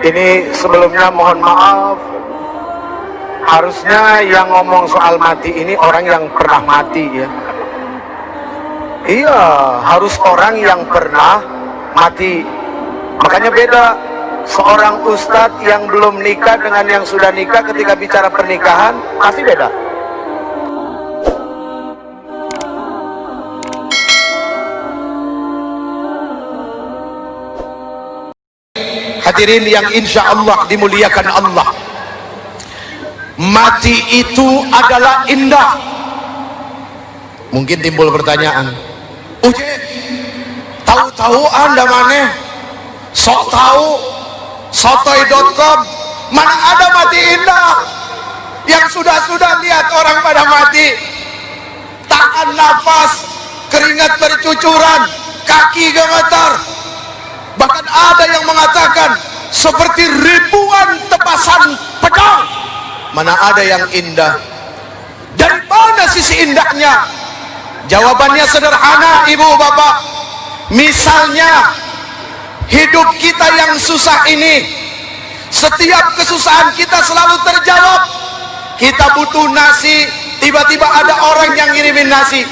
Ini sebelumnya mohon maaf, harusnya yang ngomong soal mati ini orang yang pernah mati ya. Iya, harus orang yang pernah mati. Makanya beda seorang ustadz yang belum nikah dengan yang sudah nikah ketika bicara pernikahan, pasti beda. Hadirin yang insya Allah dimuliakan Allah, mati itu adalah indah. Mungkin timbul pertanyaan, Uje, tahu-tahu anda maneh sok tahu sotoy.com, mana ada mati indah? Yang sudah-sudah lihat orang pada mati, tahan nafas, keringat bercucuran, kaki gemetar. Bahkan ada yang mengatakan seperti ribuan tebasan pedang. Mana ada yang indah? Dari mana sisi indahnya? Jawabannya sederhana, ibu bapak. Misalnya hidup kita yang susah ini, setiap kesusahan kita selalu terjawab. Kita butuh nasi, tiba-tiba ada orang yang ngirimin nasi,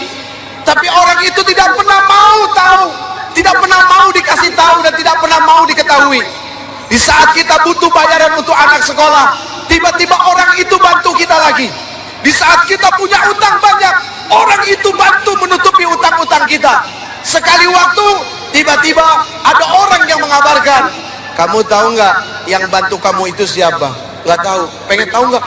tapi orang itu tidak pernah mau tahu, tidak pernah mau dikasih tahu, dan tidak pernah mau diketahui. Di saat kita butuh bayaran untuk anak sekolah, tiba-tiba orang itu bantu kita lagi. Di saat kita punya utang banyak, orang itu bantu menutupi utang-utang kita. Sekali waktu, tiba-tiba ada orang yang mengabarkan, kamu tahu nggak yang bantu kamu itu siapa? Nggak tahu. Pengen tahu nggak?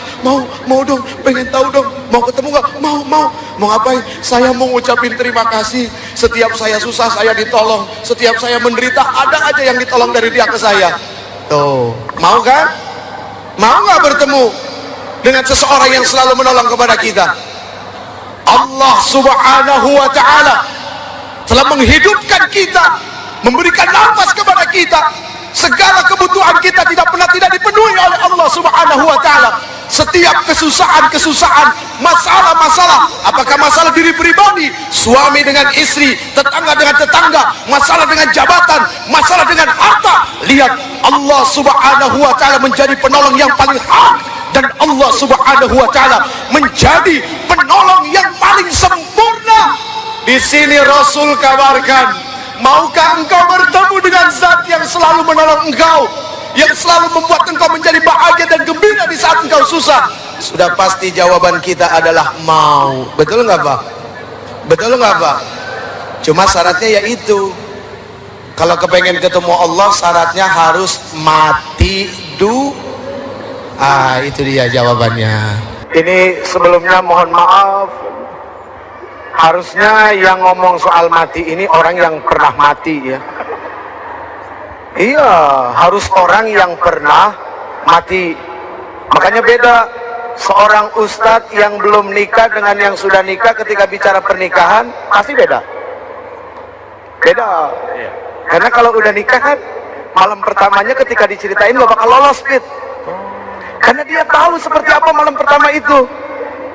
Mau dong. Pengen tahu dong. Mau ketemu nggak? Mau ngapain? Saya mau ngucapin terima kasih. Setiap saya susah saya ditolong. Setiap saya menderita ada aja yang ditolong dari dia ke saya. Tuh, mau kan? Mau nggak bertemu dengan seseorang yang selalu menolong kepada kita? Allah Subhanahu wa Ta'ala telah menghidupkan kita, memberikan nafas kepada kita. Segala kebutuhan kita tidak pernah tidak dipenuhi oleh Allah Subhanahu wa Ta'ala. Setiap kesusahan, masalah-masalah, apakah masalah diri pribadi, suami dengan istri, tetangga dengan tetangga, masalah dengan jabatan, masalah dengan harta, lihat Allah Subhanahu wa Ta'ala menjadi penolong yang paling hak, dan Allah Subhanahu wa Ta'ala menjadi penolong yang paling sempurna. Di sini Rasul kabarkan, maukah engkau bertemu dengan zat yang selalu menolong engkau, yang selalu membuat engkau menjadi bahagia dan gembira di saat engkau susah? Sudah pasti jawaban kita adalah mau. Betul nggak Pak? Betul nggak Pak? Cuma syaratnya yaitu, kalau kepengen ketemu Allah syaratnya harus mati dulu. Itu dia jawabannya. Ini sebelumnya mohon maaf, harusnya yang ngomong soal mati ini orang yang pernah mati ya. Iya, harus orang yang pernah mati. Makanya beda seorang ustadz yang belum nikah dengan yang sudah nikah ketika bicara pernikahan, pasti beda. Beda. Karena kalau udah nikah kan, malam pertamanya ketika diceritain lo bakal lolos fit. Karena dia tahu seperti apa malam pertama itu.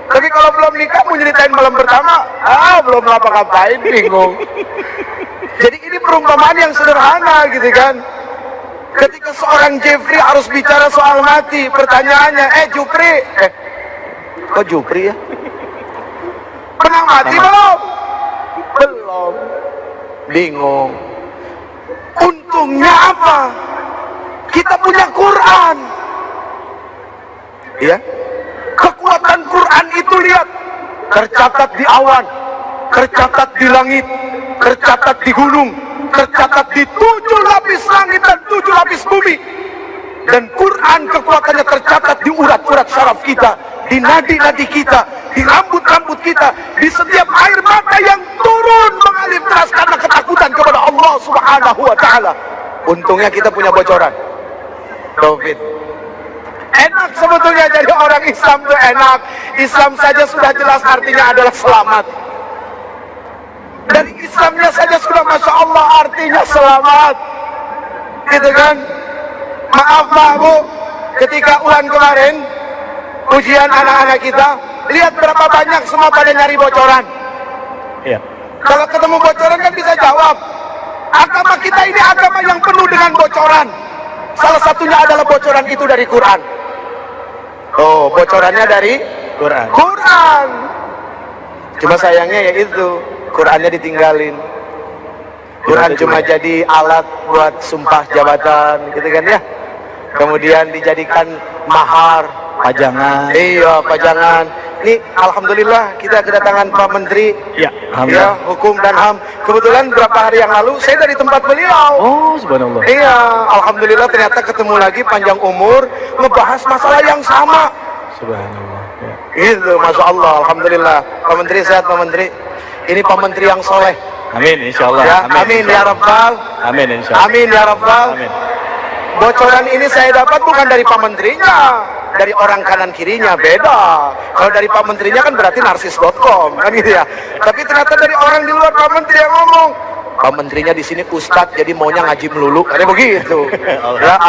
Tapi kalau belum nikah mau nyeritain malam pertama, belum ngapa-ngapain, bingung. Jadi ini perumpamaan yang sederhana gitu kan. Ketika seorang Jeffrey harus bicara soal mati, pertanyaannya, Jupri, kok Jupri ya? Pernah mati belum? Belum. Bingung. Untungnya apa? Kita punya Quran. Ya. Kekuatan Quran itu lihat, tercatat di awan, tercatat di langit, tercatat di gunung, tercatat di 7 lapis langit dan 7 lapis bumi. Dan Quran kekuatannya tercatat di urat-urat syaraf kita, di nadi-nadi kita, di rambut-rambut kita, di setiap air mata yang turun mengalir deras karena ketakutan kepada Allah Subhanahu wa Ta'ala. Untungnya kita punya bocoran. David, enak sebetulnya jadi orang Islam itu enak. Islam saja sudah jelas artinya adalah selamat. Dari Islamnya saja sudah Masya Allah artinya selamat. Gitu kan? Maaf Pak Bu, ketika ulang kemarin ujian anak-anak kita, lihat berapa banyak semua pada nyari bocoran. Iya. Kalau ketemu bocoran kan bisa jawab. Agama kita ini agama yang penuh dengan bocoran. Salah satunya adalah bocoran itu dari Quran. Oh, bocorannya dari Quran. Quran. Cuma sayangnya ya itu, Qurannya ditinggalin. Quran cuma jadi alat buat sumpah jabatan, gitu kan ya. Kemudian dijadikan mahar, Pajangan. iya, pajangan. Ini alhamdulillah kita kedatangan Pak Menteri Ya, ya, alhamdulillah. Hukum dan HAM. Kebetulan beberapa hari yang lalu saya dari tempat beliau. Oh, subhanallah. Iya, alhamdulillah ternyata ketemu lagi panjang umur ngebahas masalah yang sama. Subhanallah. Ya. Itu, masya Allah, alhamdulillah. Pak Menteri sehat, Pak Menteri. Ini Pak Menteri yang soleh. Amin, insyaallah. Ya, amin ya Rabbal. Amin, insyaallah. Amin ya Rabbal. Amin. Bocoran ini saya dapat bukan dari Pak Menterinya, dari orang kanan kirinya, beda. Kalau dari Pak Menterinya kan berarti narsis.com kan gitu ya. Tapi ternyata dari orang di luar Pak Menteri yang ngomong. Pak Menterinya di sini ustadz, jadi maunya ngaji melulu, kayak begitu. Ya,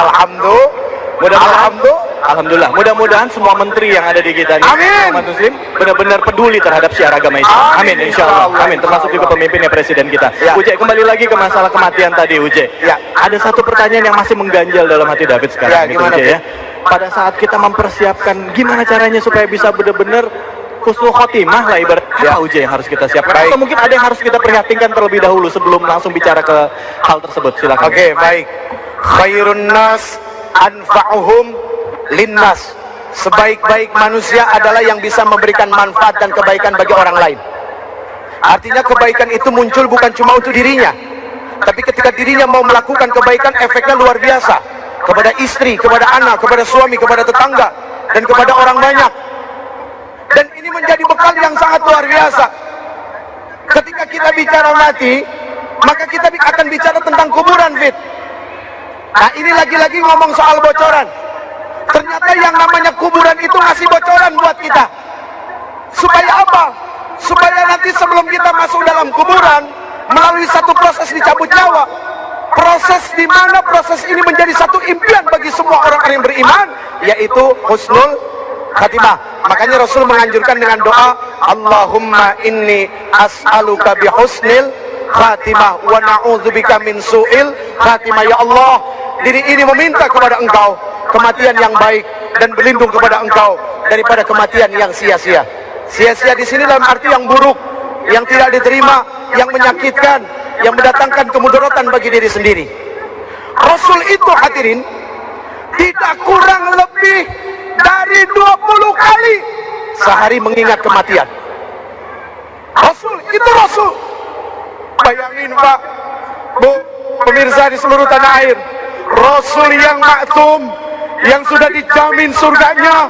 Alhamdulillah. Mudah-mudahan semua menteri yang ada di kita ini, Amin. umat muslim, benar-benar peduli terhadap syiar agama Islam. Amin. Amin, insyaallah. Amin. Termasuk juga pemimpinnya presiden kita. Ya. Uje, kembali lagi ke masalah kematian tadi, Uje. Ya. Ada satu pertanyaan yang masih mengganjal dalam hati David sekarang, Ya, gimana, Uje, ya. Pada saat kita mempersiapkan gimana caranya supaya bisa benar-benar husnul khotimah lah ibarat, apa Uje yang harus kita siapkan? Baik. Atau mungkin ada yang harus kita prihatinkan terlebih dahulu sebelum langsung bicara ke hal tersebut. Silakan. Oke, baik. Khairun nas anfa'uhum linnas. Sebaik-baik manusia adalah yang bisa memberikan manfaat dan kebaikan bagi orang lain. Artinya kebaikan itu muncul bukan cuma untuk dirinya, tapi ketika dirinya mau melakukan kebaikan, efeknya luar biasa kepada istri, kepada anak, kepada suami, kepada tetangga, dan kepada orang banyak. Dan ini menjadi bekal yang sangat luar biasa. Ketika kita bicara mati, maka kita akan bicara tentang kuburan, Fit. Nah, ini lagi-lagi ngomong soal bocoran. Ternyata yang namanya kuburan itu ngasih bocoran buat kita. Supaya apa? Supaya nanti sebelum kita masuk dalam kuburan, melalui satu proses dicabut nyawa, proses di mana proses ini menjadi satu impian bagi semua orang yang beriman, yaitu husnul khatimah. Makanya Rasul menganjurkan dengan doa, Allahumma inni as'aluka bihusnil khatimah wa na'udzubika min su'il khatimah. Ya Allah, diri ini meminta kepada Engkau kematian yang baik dan berlindung kepada Engkau daripada kematian yang sia-sia. Sia-sia di sini dalam arti yang buruk, yang tidak diterima, yang menyakitkan, yang mendatangkan kemudaratan bagi diri sendiri. Rasul itu hadirin tidak kurang lebih dari 20 kali sehari mengingat kematian. Rasul itu Rasul. Bayangin Pak, Bu, pemirsa di seluruh tanah air, Rasul yang maksum, yang sudah dijamin surganya,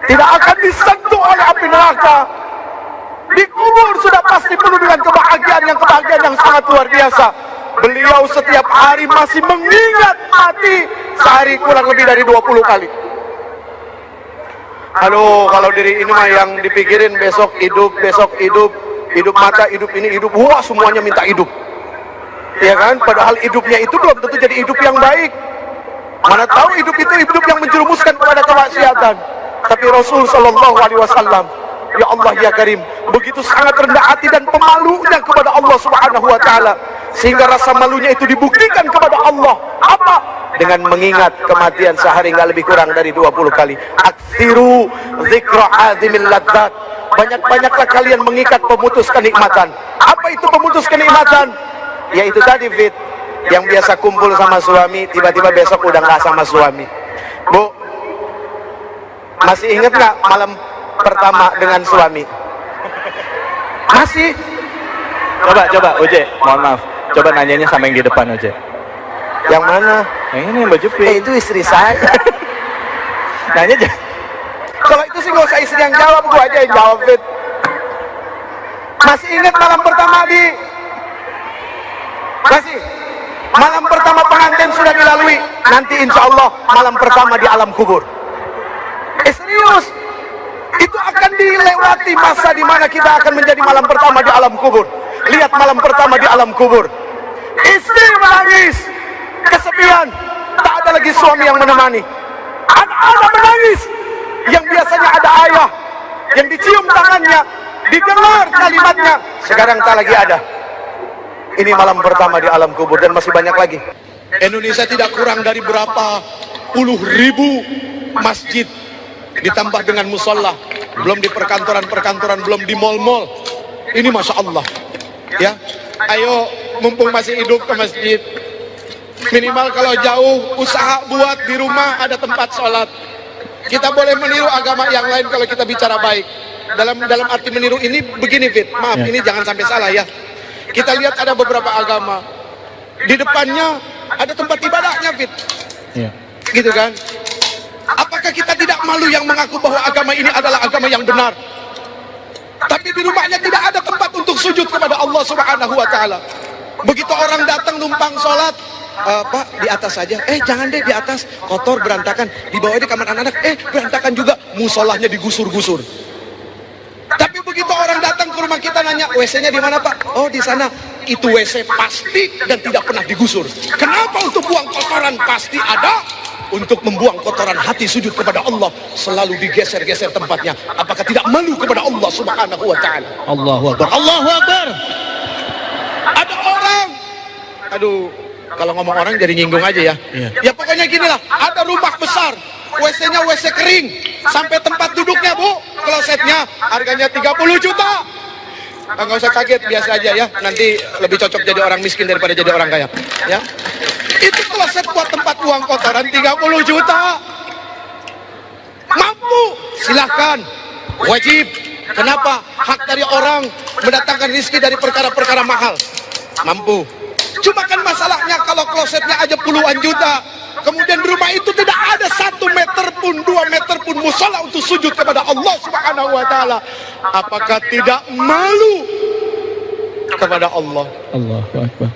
tidak akan disentuh oleh api neraka. Dikubur sudah pasti penuh dengan kebahagiaan yang sangat luar biasa. Beliau setiap hari masih mengingat mati, sehari kurang lebih dari 20 kali. Halo, kalau diri ini mah yang dipikirin besok hidup, hidup mata, hidup ini, hidup, wah semuanya minta hidup. Ya kan? Padahal hidupnya itu belum tentu jadi hidup yang baik. Mana tahu hidup itu hidup yang menjerumuskan kepada kemaksiatan. Tapi Rasul Shallallahu Alaihi Wasallam, ya Allah ya Karim, begitu sangat rendah hati dan pemalunya kepada Allah Subhanahu Wa Taala, sehingga rasa malunya itu dibuktikan kepada Allah. Apa? Dengan mengingat kematian sehari nggak lebih kurang dari 20 kali. Aktsiru dzikra azimil ladzat. Banyak-banyaklah kalian mengikat pemutus kenikmatan. Apa itu pemutus kenikmatan? Yaitu tadi, Fit, yang biasa kumpul sama suami, tiba-tiba besok udah nggak sama suami. Bu, masih ingat nggak malam pertama dengan suami? Masih? Coba, Uje, mohon maaf. Coba nanyanya sama yang di depan, Uje. Yang mana? Yang ini yang baju pink. Itu istri saya. Nanya aja. Kalau itu sih nggak usah istri yang jawab, gua aja yang jawab, Fit. Masih ingat malam pertama Masih? Malam pertama pengantin sudah dilalui. Nanti insya Allah malam pertama di alam kubur. Serius? Itu akan dilewati masa di mana kita akan menjadi malam pertama di alam kubur. Lihat malam pertama di alam kubur. Istri menangis, kesepian, tak ada lagi suami yang menemani. Anak-anak menangis, yang biasanya ada ayah, yang dicium tangannya, didengar kalimatnya, sekarang tak lagi ada. Ini malam pertama di alam kubur dan masih banyak lagi. Indonesia tidak kurang dari berapa puluh ribu masjid, ditambah dengan musola, belum di perkantoran-perkantoran, belum di mal-mal. Ini Masya Allah ya. Ayo mumpung masih hidup ke masjid, minimal kalau jauh usaha buat di rumah ada tempat sholat. Kita boleh meniru agama yang lain kalau kita bicara baik. Dalam arti meniru ini begini Fit, maaf ini jangan sampai salah ya. Kita lihat ada beberapa agama di depannya ada tempat ibadahnya Fit, gitu kan? Apakah kita tidak malu yang mengaku bahwa agama ini adalah agama yang benar, tapi di rumahnya tidak ada tempat untuk sujud kepada Allah Subhanahu wa Ta'ala? Begitu orang datang numpang sholat, Pak di atas saja, jangan deh di atas, kotor berantakan. Di bawah di kamar anak-anak, berantakan juga, musolahnya digusur-gusur. Tapi begitu orang datang ke rumah kita nanya, WC-nya di mana Pak? Oh di sana. Itu WC pasti dan tidak pernah digusur. Kenapa? Untuk buang kotoran pasti ada. Untuk membuang kotoran hati sujud kepada Allah selalu digeser-geser tempatnya. Apakah tidak malu kepada Allah Subhanahu wa Ta'ala? Allahu Akbar. Allahu Akbar. Ada orang, aduh, kalau ngomong orang jadi nyinggung aja ya. Ya pokoknya gini lah, ada rumah besar, WC-nya WC kering, sampai tempat duduknya Bu, klosetnya harganya 30 juta. Nggak usah kaget, biasa aja ya. Nanti lebih cocok jadi orang miskin daripada jadi orang kaya. Ya, itu kloset buat tempat buang kotoran 30 juta. Mampu, silahkan, wajib. Kenapa? Hak dari orang mendatangkan rezeki dari perkara-perkara mahal. Mampu. Cuma kan masalahnya kalau klosetnya aja puluhan juta, kemudian di rumah itu tidak ada 1 meter pun, 2 meter pun musola untuk sujud kepada Allah Subhanahu wa Ta'ala. Apakah tidak malu kepada Allah? Allahu Akbar.